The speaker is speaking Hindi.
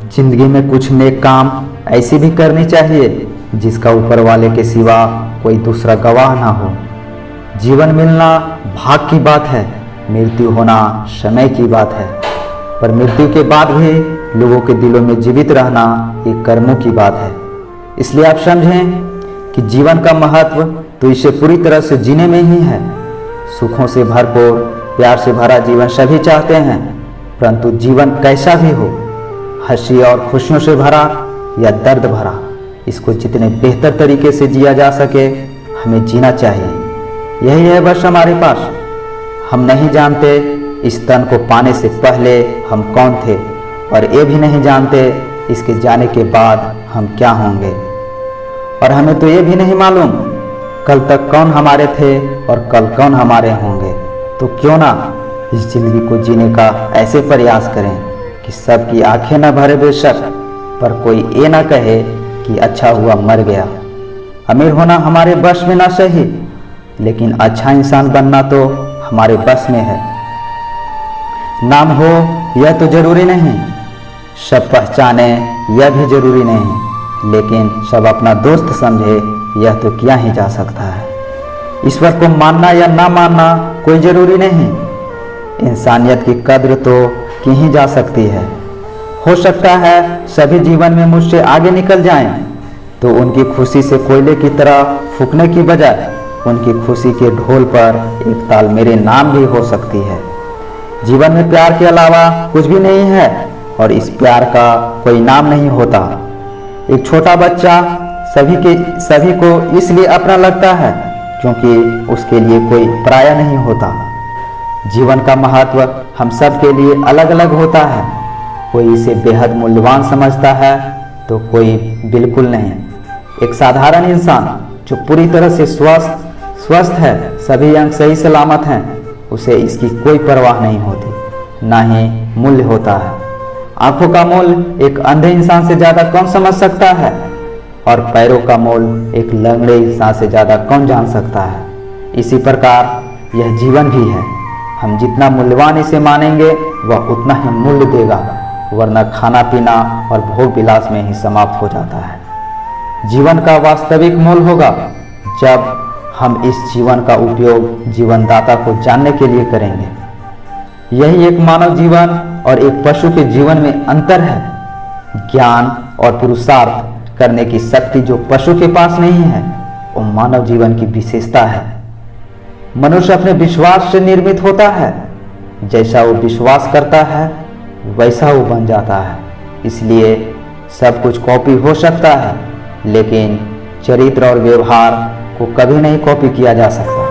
जिंदगी में कुछ नेक काम ऐसी भी करनी चाहिए जिसका ऊपर वाले के सिवा कोई दूसरा गवाह ना हो। जीवन मिलना भाग की बात है, मृत्यु होना समय की बात है, पर मृत्यु के बाद भी लोगों के दिलों में जीवित रहना एक कर्मों की बात है। इसलिए आप समझें कि जीवन का महत्व तो इसे पूरी तरह से जीने में ही है। सुखों से भरपूर प्यार से भरा जीवन सभी चाहते हैं, परंतु जीवन कैसा भी हो, हंसी और खुशियों से भरा या दर्द भरा, इसको जितने बेहतर तरीके से जिया जा सके हमें जीना चाहिए। यही है बस हमारे पास। हम नहीं जानते इस तन को पाने से पहले हम कौन थे, और ये भी नहीं जानते इसके जाने के बाद हम क्या होंगे। और हमें तो ये भी नहीं मालूम कल तक कौन हमारे थे और कल कौन हमारे होंगे। तो क्यों ना इस जिंदगी को जीने का ऐसे प्रयास करें कि सबकी आंखें न भरे बेशक, पर कोई ये ना कहे कि अच्छा हुआ मर गया। अमीर होना हमारे बस में ना सही, लेकिन अच्छा इंसान बनना तो हमारे बस में है। नाम हो यह तो जरूरी नहीं, सब पहचाने यह भी जरूरी नहीं, लेकिन सब अपना दोस्त समझे यह तो किया ही जा सकता है। ईश्वर को मानना या ना मानना कोई जरूरी नहीं, इंसानियत की कद्र तो की ही जा सकती है। हो सकता है सभी जीवन में मुझसे आगे निकल जाएं, तो उनकी खुशी से कोयले की तरह फूकने की बजाय उनकी खुशी के ढोल पर एक ताल मेरे नाम भी हो सकती है। जीवन में प्यार के अलावा कुछ भी नहीं है, और इस प्यार का कोई नाम नहीं होता। एक छोटा बच्चा सभी को इसलिए अपना लगता है क्योंकि उसके लिए कोई पराया नहीं होता। जीवन का महत्व हम सब के लिए अलग अलग होता है। कोई इसे बेहद मूल्यवान समझता है तो कोई बिल्कुल नहीं। एक साधारण इंसान जो पूरी तरह से स्वस्थ है, सभी अंग सही सलामत हैं, उसे इसकी कोई परवाह नहीं होती, ना ही मूल्य होता है। आंखों का मूल्य एक अंधे इंसान से ज़्यादा कौन समझ सकता है, और पैरों का मूल्य एक लंगड़े इंसान से ज़्यादा कौन जान सकता है। इसी प्रकार यह जीवन भी है। हम जितना मूल्यवान इसे मानेंगे वह उतना ही मूल्य देगा, वरना खाना पीना और भोग विलास में ही समाप्त हो जाता है। जीवन का वास्तविक मूल्य होगा जब हम इस जीवन का उपयोग जीवनदाता को जानने के लिए करेंगे। यही एक मानव जीवन और एक पशु के जीवन में अंतर है। ज्ञान और पुरुषार्थ करने की शक्ति जो पशु के पास नहीं है, वो मानव जीवन की विशेषता है। मनुष्य अपने विश्वास से निर्मित होता है। जैसा वो विश्वास करता है वैसा वो बन जाता है। इसलिए सब कुछ कॉपी हो सकता है, लेकिन चरित्र और व्यवहार को कभी नहीं कॉपी किया जा सकता।